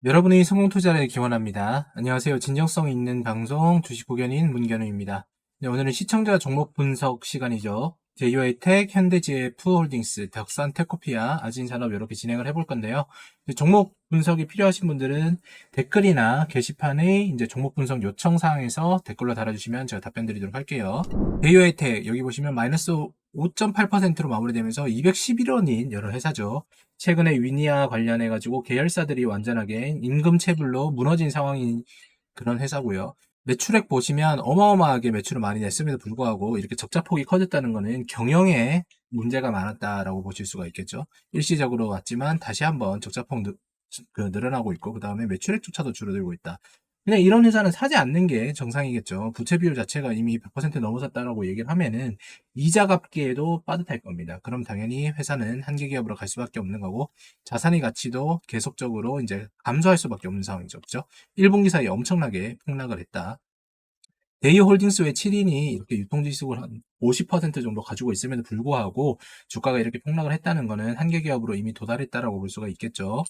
여러분의 성공 투자를 기원합니다. 안녕하세요. 진정성 있는 방송 주식고견인 문견우입니다. 네, 오늘은 시청자 종목 분석 시간이죠. 제이오에텍, 현대GF-홀딩스, 덕산테코피아, 아진산업 이렇게 진행을 해볼 건데요. 종목 분석이 필요하신 분들은 댓글이나 게시판에 이제 종목 분석 요청 사항에서 댓글로 달아주시면 제가 답변 드리도록 할게요. 제이오에텍 여기 보시면 마이너스 5.8%로 마무리되면서 211원인 여러 회사죠. 최근에 위니아 관련해가지고 계열사들이 완전하게 임금 체불로 무너진 상황인 그런 회사고요. 매출액 보시면 어마어마하게 매출을 많이 냈음에도 불구하고 이렇게 적자폭이 커졌다는 것은 경영에 문제가 많았다라고 보실 수가 있겠죠. 일시적으로 왔지만 다시 한번 적자폭 늘어나고 있고 그 다음에 매출액조차도 줄어들고 있다. 그냥 이런 회사는 사지 않는 게 정상이겠죠. 부채 비율 자체가 이미 100% 넘어섰다라고 얘기를 하면은 이자 갚기에도 빠듯할 겁니다. 그럼 당연히 회사는 한계 기업으로 갈 수밖에 없는 거고 자산의 가치도 계속적으로 이제 감소할 수밖에 없는 상황이죠. 그죠? 1분기 사이에 엄청나게 폭락을 했다. 데이홀딩스 외 7인이 이렇게 유통지수를 한 50% 정도 가지고 있음에도 불구하고 주가가 이렇게 폭락을 했다는 것은 한계 기업으로 이미 도달했다라고 볼 수가 있겠죠.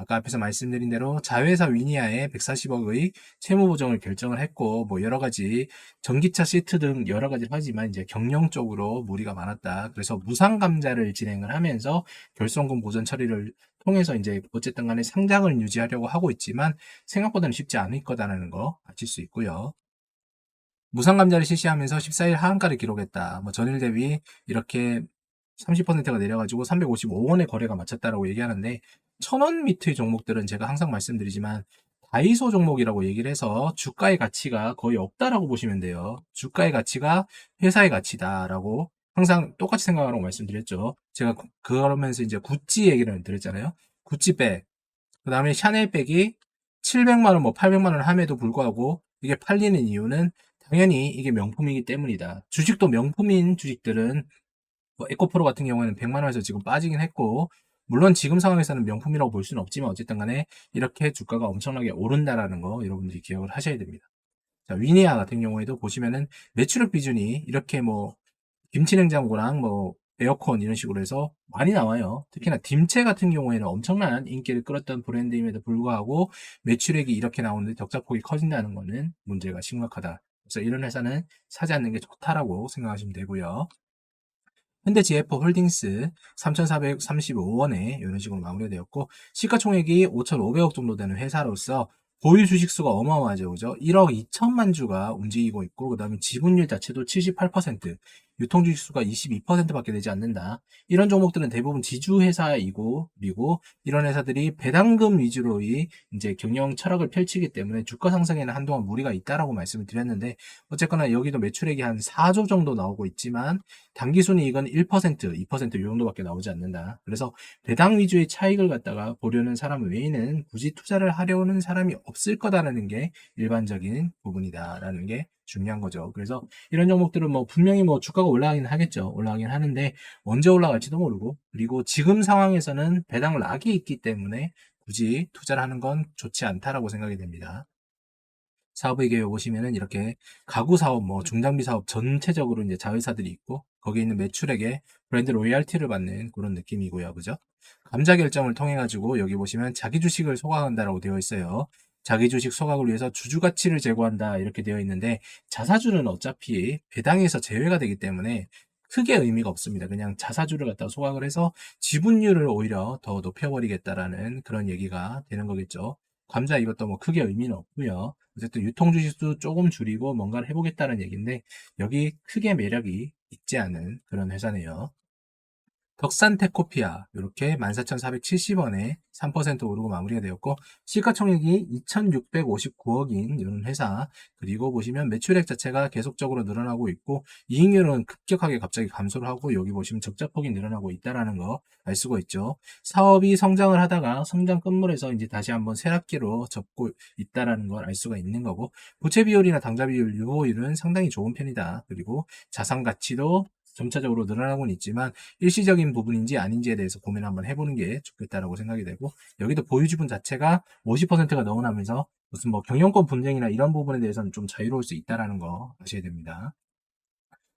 아까 앞에서 말씀드린 대로 자회사 위니아에 140억의 채무 보정을 결정을 했고 뭐 여러 가지 전기차 시트 등 여러 가지를 하지만 이제 경영적으로 무리가 많았다. 그래서 무상 감자를 진행을 하면서 결손금 보전 처리를 통해서 이제 어쨌든 간에 상장을 유지하려고 하고 있지만 생각보다는 쉽지 않을 거다라는 거 아실 수 있고요. 무상 감자를 실시하면서 14일 하한가를 기록했다. 뭐 전일 대비 이렇게 30%가 내려가지고 355원의 거래가 마쳤다라고 얘기하는데 1000원 밑의 종목들은 제가 항상 말씀드리지만 다이소 종목이라고 얘기를 해서 주가의 가치가 거의 없다라고 보시면 돼요. 주가의 가치가 회사의 가치다라고 항상 똑같이 생각하라고 말씀드렸죠. 제가 그러면서 이제 구찌 얘기를 드렸잖아요. 구찌백, 그 다음에 샤넬백이 700만 원, 뭐 800만 원 함에도 불구하고 이게 팔리는 이유는 당연히 이게 명품이기 때문이다. 주식도 명품인 주식들은 뭐 에코프로 같은 경우에는 100만 원에서 지금 빠지긴 했고 물론 지금 상황에서는 명품이라고 볼 수는 없지만 어쨌든 간에 이렇게 주가가 엄청나게 오른다라는 거 여러분들이 기억을 하셔야 됩니다. 자, 위니아 같은 경우에도 보시면은 매출액 비중이 이렇게 뭐 김치냉장고랑 뭐 에어컨 이런 식으로 해서 많이 나와요. 특히나 딤체 같은 경우에는 엄청난 인기를 끌었던 브랜드임에도 불구하고 매출액이 이렇게 나오는데 적자폭이 커진다는 것은 문제가 심각하다. 그래서 이런 회사는 사지 않는 게 좋다라고 생각하시면 되고요. 현대GF 홀딩스 3,435원에 이런 식으로 마무리되었고 시가총액이 5,500억 정도 되는 회사로서 보유 주식수가 어마어마하죠. 그죠? 1억 2천만 주가 움직이고 있고 그 다음에 지분율 자체도 78%, 유통 주식수가 22%밖에 되지 않는다. 이런 종목들은 대부분 지주회사이고 그리고 이런 회사들이 배당금 위주로의 이제 경영 철학을 펼치기 때문에 주가 상승에는 한동안 무리가 있다라고 말씀을 드렸는데 어쨌거나 여기도 매출액이 한 4조 정도 나오고 있지만 당기순이익은 1%, 2%이 정도밖에 나오지 않는다. 그래서 배당 위주의 차익을 갖다가 보려는 사람 외에는 굳이 투자를 하려는 사람이 없을 거다라는 게 일반적인 부분이다라는 게 중요한 거죠. 그래서 이런 종목들은 뭐 분명히 뭐 주가가 올라가긴 하겠죠. 올라가긴 하는데 언제 올라갈지도 모르고 그리고 지금 상황에서는 배당 락이 있기 때문에 굳이 투자를 하는 건 좋지 않다라고 생각이 됩니다. 사업의 계획 보시면은 이렇게 가구 사업, 뭐 중장비 사업 전체적으로 이제 자회사들이 있고 거기에 있는 매출액에 브랜드 로열티를 받는 그런 느낌이고요. 그죠? 감자 결정을 통해 가지고 여기 보시면 자기 주식을 소각한다라고 되어 있어요. 자기 주식 소각을 위해서 주주 가치를 제고한다 이렇게 되어 있는데 자사주는 어차피 배당에서 제외가 되기 때문에 크게 의미가 없습니다. 그냥 자사주를 갖다 소각을 해서 지분율을 오히려 더 높여버리겠다라는 그런 얘기가 되는 거겠죠. 감자 이것도 뭐 크게 의미는 없고요. 어쨌든 유통 주식도 조금 줄이고 뭔가를 해보겠다는 얘기인데 여기 크게 매력이 있지 않은 그런 회사네요. 덕산테코피아 이렇게 14,470원에 3% 오르고 마무리가 되었고 시가총액이 2,659억인 이런 회사 그리고 보시면 매출액 자체가 계속적으로 늘어나고 있고 이익률은 급격하게 갑자기 감소를 하고 여기 보시면 적자폭이 늘어나고 있다라는 거 알 수가 있죠. 사업이 성장을 하다가 성장 끝물에서 이제 다시 한번 쇠락기로 접고 있다라는 걸 알 수가 있는 거고 부채 비율이나 당좌 비율, 유보율은 상당히 좋은 편이다. 그리고 자산 가치도 점차적으로 늘어나고는 있지만 일시적인 부분인지 아닌지에 대해서 고민 한번 해보는 게 좋겠다라고 생각이 되고 여기도 보유 지분 자체가 50%가 넘어나면서 무슨 뭐 경영권 분쟁이나 이런 부분에 대해서는 좀 자유로울 수 있다라는 거 아셔야 됩니다.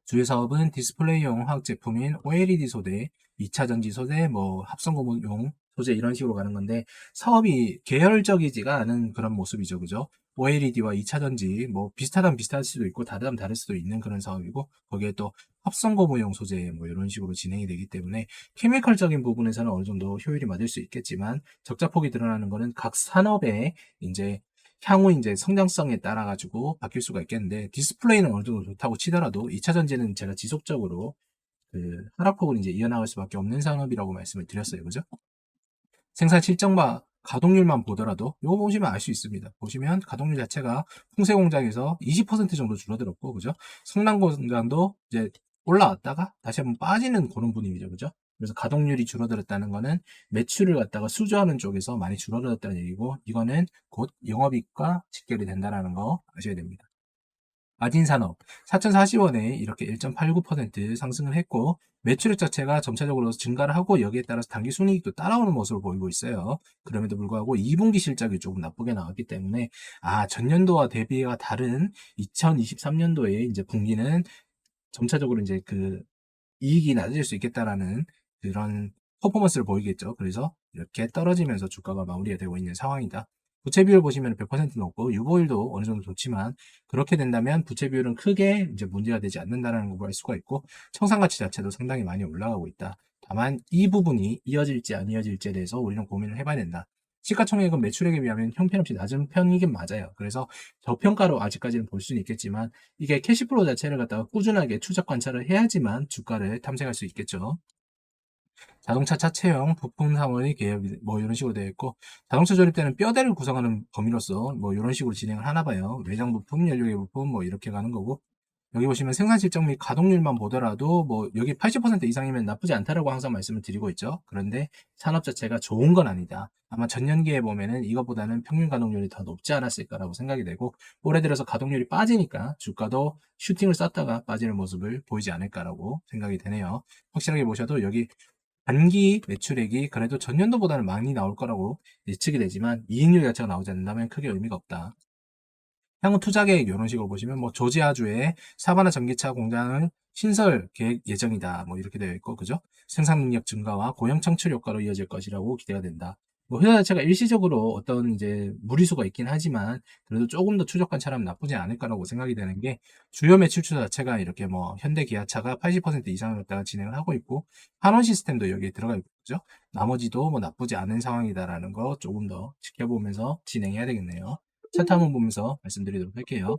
주요 사업은 디스플레이용 화학 제품인 OLED 소재, 2차 전지 소재, 뭐 합성 고무용 소재 이런 식으로 가는 건데 사업이 계열적이지가 않은 그런 모습이죠. 그죠? OLED와 2차전지 뭐 비슷하다면 비슷할 수도 있고 다르다면 다를 수도 있는 그런 사업이고 거기에 또 합성 고무용 소재 뭐 이런 식으로 진행이 되기 때문에 케미컬적인 부분에서는 어느 정도 효율이 맞을 수 있겠지만 적자폭이 드러나는 거는 각 산업의 이제 향후 이제 성장성에 따라 가지고 바뀔 수가 있겠는데 디스플레이는 어느 정도 좋다고 치더라도 2차 전지는 제가 지속적으로 그 하락폭을 이제 이어나갈 수밖에 없는 산업이라고 말씀을 드렸어요. 그죠? 생산 실적과 가동률만 보더라도 이거 보시면 알 수 있습니다. 보시면 가동률 자체가 풍세 공장에서 20% 정도 줄어들었고, 그죠? 성남 공장도 이제 올라왔다가 다시 한번 빠지는 그런 분위기죠. 그죠? 그래서 가동률이 줄어들었다는 거는 매출을 갖다가 수주하는 쪽에서 많이 줄어들었다는 얘기고, 이거는 곧 영업이익과 직결이 된다는 거 아셔야 됩니다. 마진산업 4,040원에 이렇게 1.89% 상승을 했고 매출액 자체가 점차적으로 증가를 하고 여기에 따라서 당기 순이익도 따라오는 모습을 보이고 있어요. 그럼에도 불구하고 2분기 실적이 조금 나쁘게 나왔기 때문에 전년도와 대비가 다른 2023년도에 이제 분기는 점차적으로 이제 그 이익이 낮아질 수 있겠다라는 그런 퍼포먼스를 보이겠죠. 그래서 이렇게 떨어지면서 주가가 마무리가 되고 있는 상황이다. 부채 비율 보시면 100% 높고 유보율도 어느 정도 좋지만 그렇게 된다면 부채 비율은 크게 이제 문제가 되지 않는다는 걸 알 수가 있고 청산 가치 자체도 상당히 많이 올라가고 있다. 다만 이 부분이 이어질지 안 이어질지에 대해서 우리는 고민을 해봐야 된다. 시가총액은 매출액에 비하면 형편없이 낮은 편이긴 맞아요. 그래서 저평가로 아직까지는 볼 수는 있겠지만 이게 캐시플로우 자체를 갖다가 꾸준하게 추적 관찰을 해야지만 주가를 탐색할 수 있겠죠. 자동차 차체형 부품 사원의 계약 뭐 이런 식으로 되어 있고 자동차 조립 때는 뼈대를 구성하는 범위로서 뭐 이런 식으로 진행을 하나 봐요. 외장 부품, 연료계 부품 뭐 이렇게 가는 거고 여기 보시면 생산 실적 및 가동률만 보더라도 뭐 여기 80% 이상이면 나쁘지 않다라고 항상 말씀을 드리고 있죠. 그런데 산업 자체가 좋은 건 아니다. 아마 전년기에 보면은 이것보다는 평균 가동률이 더 높지 않았을까라고 생각이 되고 올해 들어서 가동률이 빠지니까 주가도 슈팅을 쐈다가 빠지는 모습을 보이지 않을까라고 생각이 되네요. 확실하게 보셔도 여기 단기 매출액이 그래도 전년도보다는 많이 나올 거라고 예측이 되지만 이익률 자체가 나오지 않는다면 크게 의미가 없다. 향후 투자 계획 이런 식으로 보시면 뭐 조지아주에 사바나 전기차 공장을 신설 계획 예정이다. 뭐 이렇게 되어 있고 그죠? 생산 능력 증가와 고용 창출 효과로 이어질 것이라고 기대가 된다. 뭐 회사 자체가 일시적으로 어떤 이제 무리수가 있긴 하지만 그래도 조금 더 추적 관찰하면 나쁘지 않을 거라고 생각이 되는 게 주요 매출 추 자체가 이렇게 뭐 현대 기아차가 80% 이상을 갖다가 진행을 하고 있고 한원 시스템도 여기에 들어가 있고 그죠? 나머지도 뭐 나쁘지 않은 상황이다라는 거 조금 더 지켜보면서 진행해야 되겠네요. 차트 한번 보면서 말씀드리도록 할게요.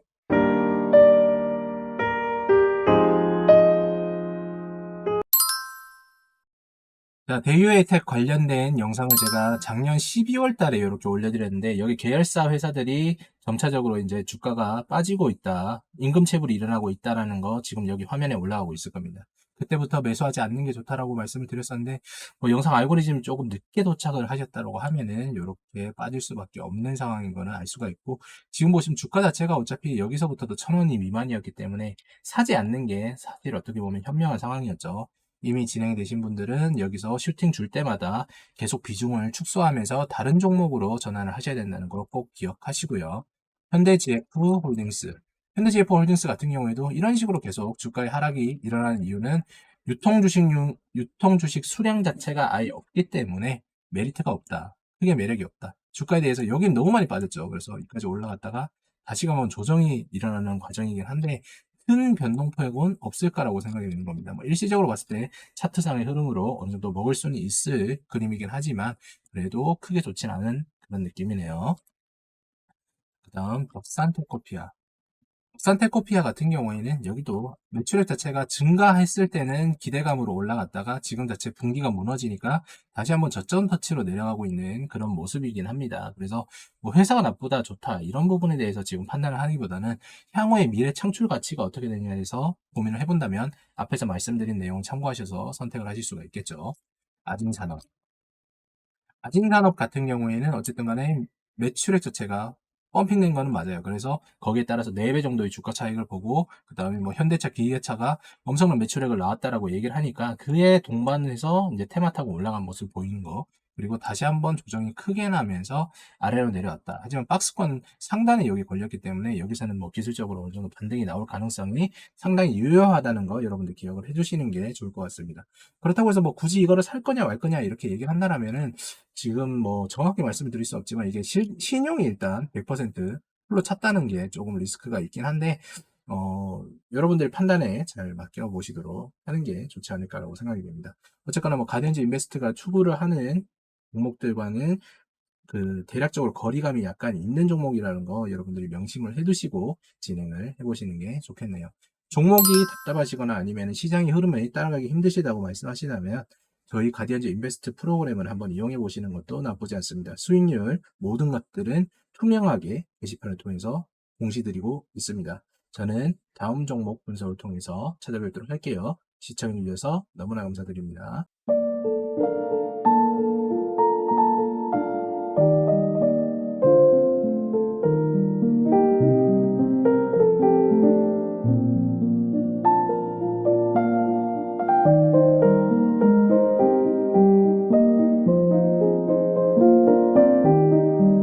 자, 대유에텍 관련된 영상을 제가 작년 12월 달에 이렇게 올려드렸는데, 여기 계열사 회사들이 점차적으로 이제 주가가 빠지고 있다, 임금 체불이 일어나고 있다라는 거 지금 여기 화면에 올라가고 있을 겁니다. 그때부터 매수하지 않는 게 좋다라고 말씀을 드렸었는데, 뭐 영상 알고리즘 조금 늦게 도착을 하셨다고 하면은 이렇게 빠질 수밖에 없는 상황인 거는 알 수가 있고, 지금 보시면 주가 자체가 어차피 여기서부터도 1,000원이 미만이었기 때문에 사지 않는 게 사실 어떻게 보면 현명한 상황이었죠. 이미 진행이 되신 분들은 여기서 슈팅 줄 때마다 계속 비중을 축소하면서 다른 종목으로 전환을 하셔야 된다는 거 꼭 기억하시고요. 현대GF 홀딩스. 현대GF 홀딩스 같은 경우에도 이런 식으로 계속 주가의 하락이 일어나는 이유는 유통 주식 수량 자체가 아예 없기 때문에 메리트가 없다. 크게 매력이 없다. 주가에 대해서 여긴 너무 많이 빠졌죠. 그래서 여기까지 올라갔다가 다시 가면 조정이 일어나는 과정이긴 한데 큰 변동폭은 없을까라고 생각이 되는 겁니다. 뭐 일시적으로 봤을 때 차트상의 흐름으로 어느 정도 먹을 수는 있을 그림이긴 하지만 그래도 크게 좋진 않은 그런 느낌이네요. 그 다음 벽산토코피아. 벽산테코피아 같은 경우에는 여기도 매출액 자체가 증가했을 때는 기대감으로 올라갔다가 지금 자체 분기가 무너지니까 다시 한번 저점 터치로 내려가고 있는 그런 모습이긴 합니다. 그래서 뭐 회사가 나쁘다 좋다 이런 부분에 대해서 지금 판단을 하기보다는 향후의 미래 창출 가치가 어떻게 되냐에 대해서 고민을 해본다면 앞에서 말씀드린 내용 참고하셔서 선택을 하실 수가 있겠죠. 아진산업. 아진산업 같은 경우에는 어쨌든 간에 매출액 자체가 펌핑된 거는 맞아요. 그래서 거기에 따라서 4배 정도의 주가 차익을 보고 그다음에 뭐 현대차, 기아차가 엄청난 매출액을 나왔다라고 얘기를 하니까 그에 동반해서 이제 테마 타고 올라간 모습을 보이는 거 그리고 다시 한번 조정이 크게 나면서 아래로 내려왔다. 하지만 박스권 상단에 여기 걸렸기 때문에 여기서는 뭐 기술적으로 어느 정도 반등이 나올 가능성이 상당히 유효하다는 거 여러분들 기억을 해주시는 게 좋을 것 같습니다. 그렇다고 해서 뭐 굳이 이거를 살 거냐 말 거냐 이렇게 얘기를 한다라면은 지금 뭐 정확히 말씀을 드릴 수 없지만 이게 신용이 일단 100% 풀로 찼다는 게 조금 리스크가 있긴 한데 여러분들 판단에 잘 맡겨보시도록 하는 게 좋지 않을까라고 생각이 됩니다. 어쨌거나 뭐 가디언즈 인베스트가 추구를 하는 종목들과는 그 대략적으로 거리감이 약간 있는 종목이라는 거 여러분들이 명심을 해두시고 진행을 해보시는 게 좋겠네요. 종목이 답답하시거나 아니면 시장의 흐름에 따라가기 힘드시다고 말씀하시다면 저희 가디언즈 인베스트 프로그램을 한번 이용해 보시는 것도 나쁘지 않습니다. 수익률 모든 것들은 투명하게 게시판을 통해서 공시드리고 있습니다. 저는 다음 종목 분석을 통해서 찾아뵙도록 할게요. 시청해주셔서 너무나 감사드립니다.